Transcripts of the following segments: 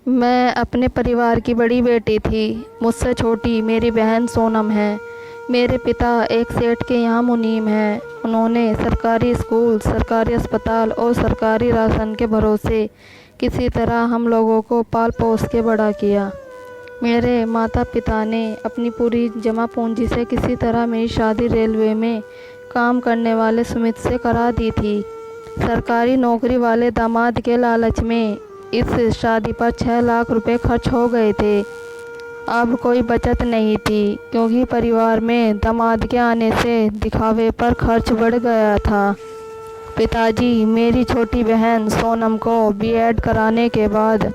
मैं अपने परिवार की बड़ी बेटी थी। मुझसे छोटी मेरी बहन सोनम है। मेरे पिता एक सेठ के यहाँ मुनीम हैं। उन्होंने सरकारी स्कूल, सरकारी अस्पताल और सरकारी राशन के भरोसे किसी तरह हम लोगों को पाल पोस के बड़ा किया। मेरे माता पिता ने अपनी पूरी जमा पूंजी से किसी तरह मेरी शादी रेलवे में काम करने वाले सुमित से करा दी थी। सरकारी नौकरी वाले दामाद के लालच में इस शादी पर 6 लाख रुपए खर्च हो गए थे। अब कोई बचत नहीं थी, क्योंकि परिवार में दामाद के आने से दिखावे पर खर्च बढ़ गया था। पिताजी मेरी छोटी बहन सोनम को बीएड कराने के बाद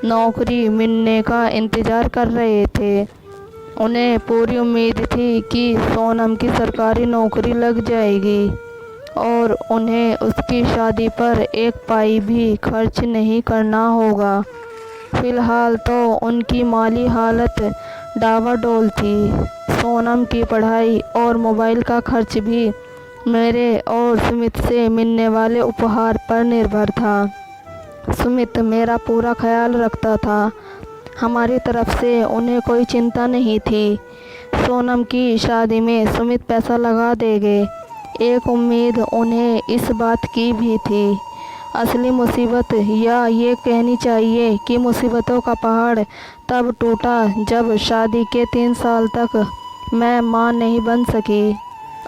नौकरी मिलने का इंतज़ार कर रहे थे। उन्हें पूरी उम्मीद थी कि सोनम की सरकारी नौकरी लग जाएगी और उन्हें उसकी शादी पर एक पाई भी खर्च नहीं करना होगा। फ़िलहाल तो उनकी माली हालत डावाडोल थी। सोनम की पढ़ाई और मोबाइल का खर्च भी मेरे और सुमित से मिलने वाले उपहार पर निर्भर था। सुमित मेरा पूरा ख्याल रखता था। हमारी तरफ से उन्हें कोई चिंता नहीं थी। सोनम की शादी में सुमित पैसा लगा देंगे, एक उम्मीद उन्हें इस बात की भी थी। असली मुसीबत, या ये कहनी चाहिए कि मुसीबतों का पहाड़ तब टूटा जब शादी के 3 साल तक मैं मां नहीं बन सकी,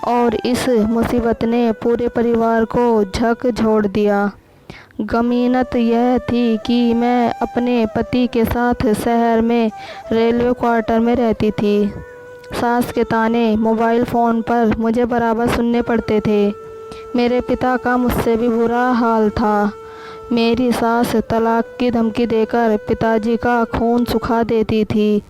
और इस मुसीबत ने पूरे परिवार को झकझोर दिया। गमीनत यह थी कि मैं अपने पति के साथ शहर में रेलवे क्वार्टर में रहती थी। सास के ताने मोबाइल फ़ोन पर मुझे बराबर सुनने पड़ते थे। मेरे पिता का मुझसे भी बुरा हाल था। मेरी सास तलाक की धमकी देकर पिताजी का खून सुखा देती थी।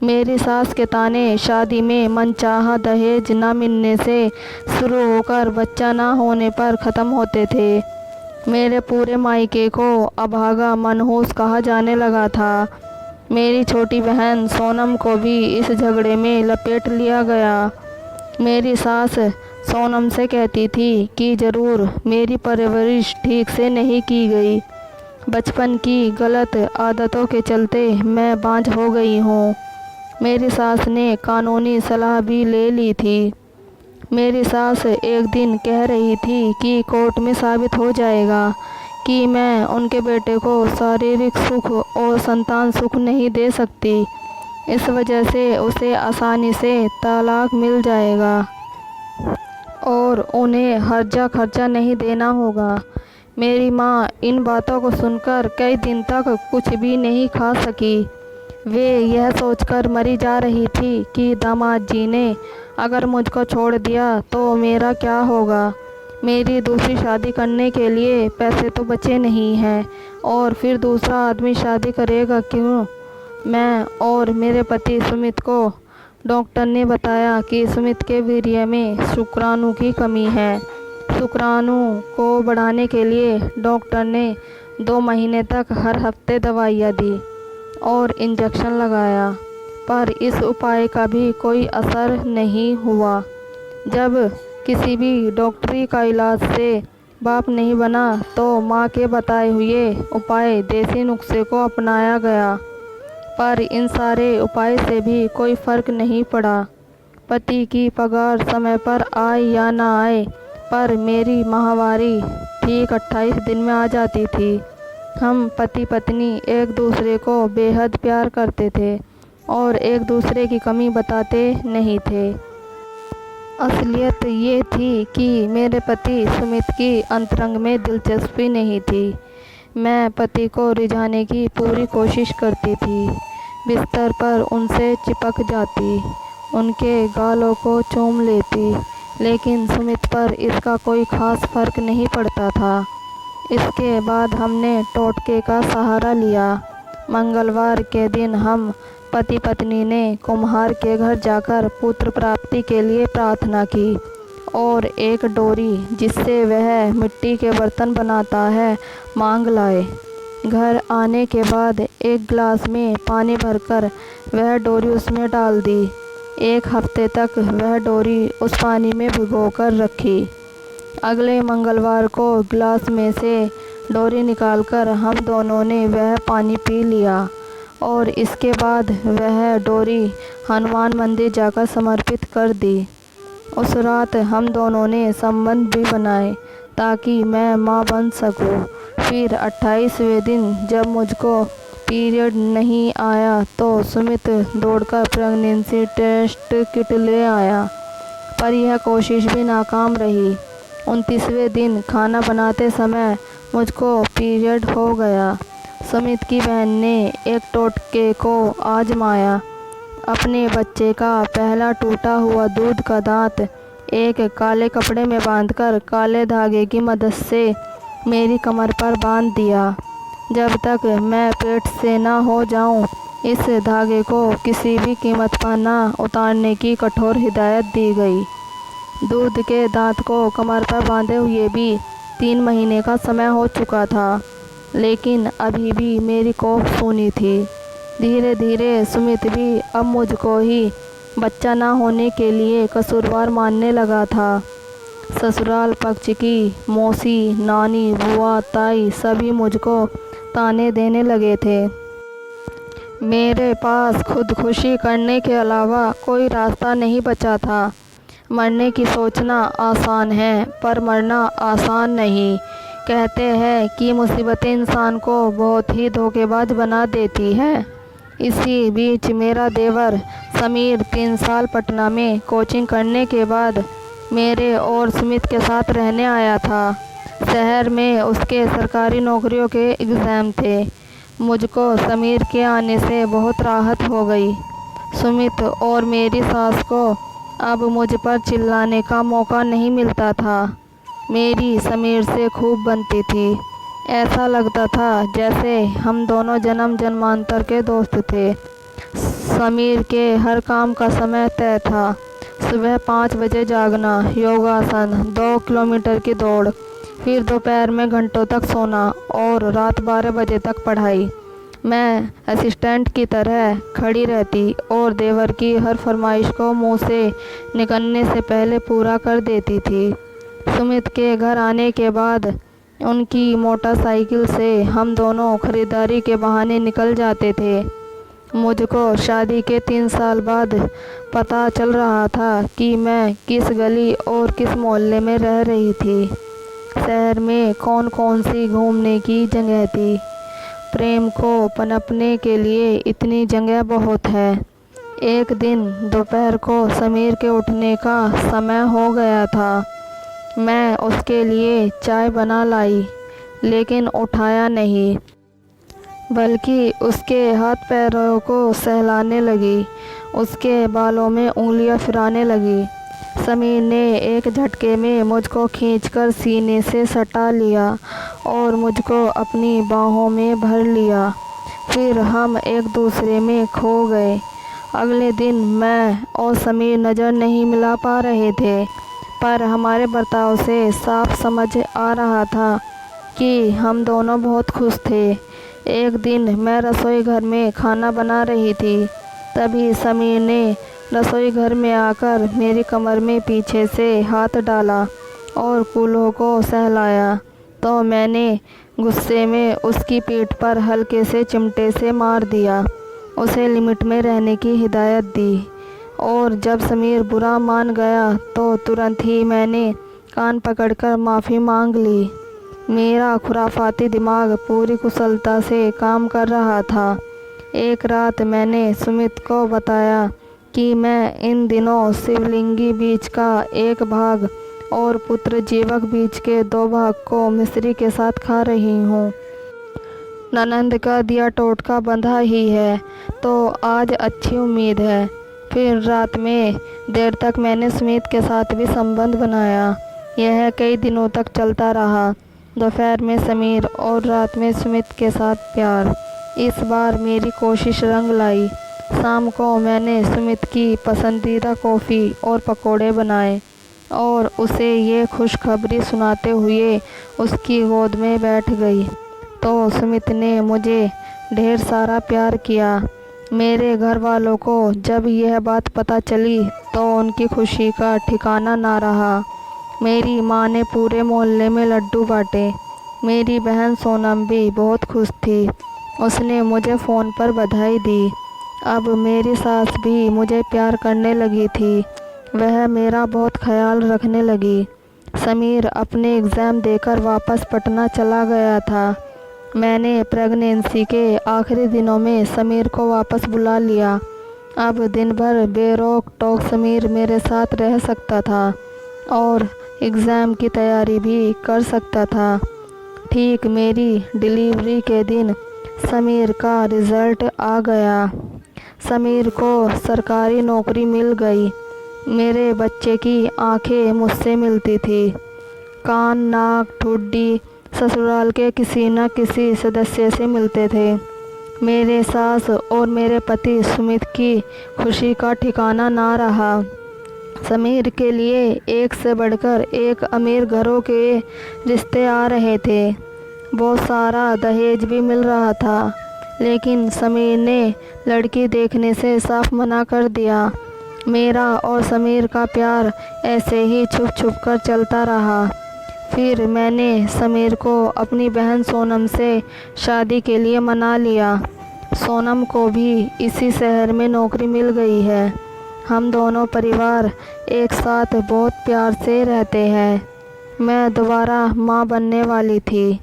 मेरी सास के ताने शादी में मनचाहा दहेज न मिलने से शुरू होकर बच्चा न होने पर ख़त्म होते थे। मेरे पूरे मायके को अभागा मनहूस कहा जाने लगा था। मेरी छोटी बहन सोनम को भी इस झगड़े में लपेट लिया गया। मेरी सास सोनम से कहती थी कि ज़रूर मेरी परवरिश ठीक से नहीं की गई। बचपन की गलत आदतों के चलते मैं बांझ हो गई हूँ। मेरी सास ने कानूनी सलाह भी ले ली थी। मेरी सास एक दिन कह रही थी कि कोर्ट में साबित हो जाएगा कि मैं उनके बेटे को शारीरिक सुख और संतान सुख नहीं दे सकती। इस वजह से उसे आसानी से तलाक मिल जाएगा और उन्हें हर्जा खर्चा नहीं देना होगा। मेरी माँ इन बातों को सुनकर कई दिन तक कुछ भी नहीं खा सकी। वे यह सोचकर मरी जा रही थी कि दामाद जी ने अगर मुझको छोड़ दिया तो मेरा क्या होगा। मेरी दूसरी शादी करने के लिए पैसे तो बचे नहीं हैं, और फिर दूसरा आदमी शादी करेगा क्यों। मैं और मेरे पति सुमित को डॉक्टर ने बताया कि सुमित के वीर्य में शुक्राणु की कमी है। शुक्राणु को बढ़ाने के लिए डॉक्टर ने 2 महीने तक हर हफ्ते दवाइयाँ दी और इंजेक्शन लगाया, पर इस उपाय का भी कोई असर नहीं हुआ। जब किसी भी डॉक्टरी का इलाज से बाप नहीं बना तो माँ के बताए हुए उपाय देसी नुस्खे को अपनाया गया, पर इन सारे उपाय से भी कोई फ़र्क नहीं पड़ा। पति की पगार समय पर आए या ना आए, पर मेरी माहवारी ठीक 28 दिन में आ जाती थी। हम पति पत्नी एक दूसरे को बेहद प्यार करते थे और एक दूसरे की कमी बताते नहीं थे। असलियत ये थी कि मेरे पति सुमित की अंतरंग में दिलचस्पी नहीं थी। मैं पति को रिझाने की पूरी कोशिश करती थी। बिस्तर पर उनसे चिपक जाती, उनके गालों को चूम लेती, लेकिन सुमित पर इसका कोई ख़ास फ़र्क नहीं पड़ता था। इसके बाद हमने टोटके का सहारा लिया। मंगलवार के दिन हम पति पत्नी ने कुम्हार के घर जाकर पुत्र प्राप्ति के लिए प्रार्थना की और एक डोरी जिससे वह मिट्टी के बर्तन बनाता है मांग लाए। घर आने के बाद एक गिलास में पानी भरकर वह डोरी उसमें डाल दी। 1 हफ्ते तक वह डोरी उस पानी में भिगोकर रखी। अगले मंगलवार को गिलास में से डोरी निकालकर हम दोनों ने वह पानी पी लिया और इसके बाद वह डोरी हनुमान मंदिर जाकर समर्पित कर दी। उस रात हम दोनों ने संबंध भी बनाए ताकि मैं माँ बन सकूं। फिर 28वें दिन जब मुझको पीरियड नहीं आया तो सुमित दौड़कर प्रेगनेंसी टेस्ट किट ले आया, पर यह कोशिश भी नाकाम रही। 29वें दिन खाना बनाते समय मुझको पीरियड हो गया। सुमित की बहन ने एक टोटके को आजमाया। अपने बच्चे का पहला टूटा हुआ दूध का दांत एक काले कपड़े में बांधकर काले धागे की मदद से मेरी कमर पर बांध दिया। जब तक मैं पेट से ना हो जाऊं, इस धागे को किसी भी कीमत पर ना उतारने की कठोर हिदायत दी गई। दूध के दांत को कमर पर बांधे हुए भी 3 महीने का समय हो चुका था, लेकिन अभी भी मेरी कोख सूनी थी। धीरे धीरे सुमित भी अब मुझको ही बच्चा ना होने के लिए कसूरवार मानने लगा था। ससुराल पक्ष की मौसी, नानी, बुआ, ताई सभी मुझको ताने देने लगे थे। मेरे पास खुदकुशी करने के अलावा कोई रास्ता नहीं बचा था। मरने की सोचना आसान है, पर मरना आसान नहीं। कहते हैं कि मुसीबतें इंसान को बहुत ही धोखेबाज बना देती है। इसी बीच मेरा देवर समीर 3 साल पटना में कोचिंग करने के बाद मेरे और सुमित के साथ रहने आया था। शहर में उसके सरकारी नौकरियों के एग्ज़ाम थे। मुझको समीर के आने से बहुत राहत हो गई। सुमित और मेरी सास को अब मुझ पर चिल्लाने का मौका नहीं मिलता था। मेरी समीर से खूब बनती थी। ऐसा लगता था जैसे हम दोनों जन्म जन्मांतर के दोस्त थे। समीर के हर काम का समय तय था। सुबह 5 बजे जागना, योगासन, 2 किलोमीटर की दौड़, फिर दोपहर में घंटों तक सोना और रात 12 बजे तक पढ़ाई। मैं असिस्टेंट की तरह खड़ी रहती और देवर की हर फरमाइश को मुंह से निकलने से पहले पूरा कर देती थी। सुमित के घर आने के बाद उनकी मोटरसाइकिल से हम दोनों खरीदारी के बहाने निकल जाते थे। मुझको शादी के 3 साल बाद पता चल रहा था कि मैं किस गली और किस मोहल्ले में रह रही थी। शहर में कौन कौन सी घूमने की जगह थी। प्रेम को पनपने के लिए इतनी जगह बहुत है। एक दिन दोपहर को समीर के उठने का समय हो गया था। मैं उसके लिए चाय बना लाई, लेकिन उठाया नहीं, बल्कि उसके हाथ पैरों को सहलाने लगी। उसके बालों में उंगलियां फिराने लगी। समीर ने एक झटके में मुझको खींचकर सीने से सटा लिया और मुझको अपनी बाहों में भर लिया। फिर हम एक दूसरे में खो गए। अगले दिन मैं और समीर नज़र नहीं मिला पा रहे थे, पर हमारे बर्ताव से साफ समझ आ रहा था कि हम दोनों बहुत खुश थे। एक दिन मैं रसोई घर में खाना बना रही थी, तभी समीर ने रसोई घर में आकर मेरी कमर में पीछे से हाथ डाला और कूल्हों को सहलाया, तो मैंने गुस्से में उसकी पीठ पर हल्के से चिमटे से मार दिया। उसे लिमिट में रहने की हिदायत दी और जब समीर बुरा मान गया तो तुरंत ही मैंने कान पकड़कर माफ़ी मांग ली। मेरा खुराफाती दिमाग पूरी कुशलता से काम कर रहा था। एक रात मैंने सुमित को बताया कि मैं इन दिनों शिवलिंगी बीज का एक भाग और पुत्र जीवक बीज के 2 भाग को मिश्री के साथ खा रही हूँ। ननंद का दिया टोटका बंधा ही है, तो आज अच्छी उम्मीद है। फिर रात में देर तक मैंने सुमित के साथ भी संबंध बनाया। यह कई दिनों तक चलता रहा। दोपहर में समीर और रात में सुमित के साथ प्यार। इस बार मेरी कोशिश रंग लाई। शाम को मैंने सुमित की पसंदीदा कॉफ़ी और पकोड़े बनाए और उसे ये खुशखबरी सुनाते हुए उसकी गोद में बैठ गई, तो सुमित ने मुझे ढेर सारा प्यार किया। मेरे घर वालों को जब यह बात पता चली तो उनकी खुशी का ठिकाना ना रहा। मेरी माँ ने पूरे मोहल्ले में लड्डू बांटे। मेरी बहन सोनम भी बहुत खुश थी। उसने मुझे फ़ोन पर बधाई दी। अब मेरी सास भी मुझे प्यार करने लगी थी। वह मेरा बहुत ख्याल रखने लगी। समीर अपने एग्ज़ाम देकर वापस पटना चला गया था। मैंने प्रेगनेंसी के आखिरी दिनों में समीर को वापस बुला लिया। अब दिन भर बेरोक टोक समीर मेरे साथ रह सकता था और एग्ज़ाम की तैयारी भी कर सकता था। ठीक मेरी डिलीवरी के दिन समीर का रिज़ल्ट आ गया। समीर को सरकारी नौकरी मिल गई। मेरे बच्चे की आंखें मुझसे मिलती थी। कान, नाक, ठुड्डी ससुराल के किसी न किसी सदस्य से मिलते थे। मेरे सास और मेरे पति सुमित की खुशी का ठिकाना ना रहा। समीर के लिए एक से बढ़कर एक अमीर घरों के रिश्ते आ रहे थे। बहुत सारा दहेज भी मिल रहा था, लेकिन समीर ने लड़की देखने से साफ मना कर दिया। मेरा और समीर का प्यार ऐसे ही छुप छुप कर चलता रहा। फिर मैंने समीर को अपनी बहन सोनम से शादी के लिए मना लिया। सोनम को भी इसी शहर में नौकरी मिल गई है। हम दोनों परिवार एक साथ बहुत प्यार से रहते हैं। मैं दोबारा माँ बनने वाली थी।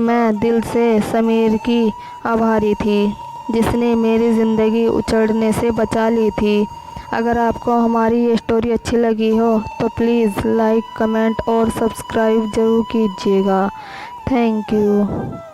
मैं दिल से समीर की आभारी थी, जिसने मेरी ज़िंदगी उजड़ने से बचा ली थी। अगर आपको हमारी ये स्टोरी अच्छी लगी हो तो प्लीज़ लाइक, कमेंट और सब्सक्राइब ज़रूर कीजिएगा। Thank you.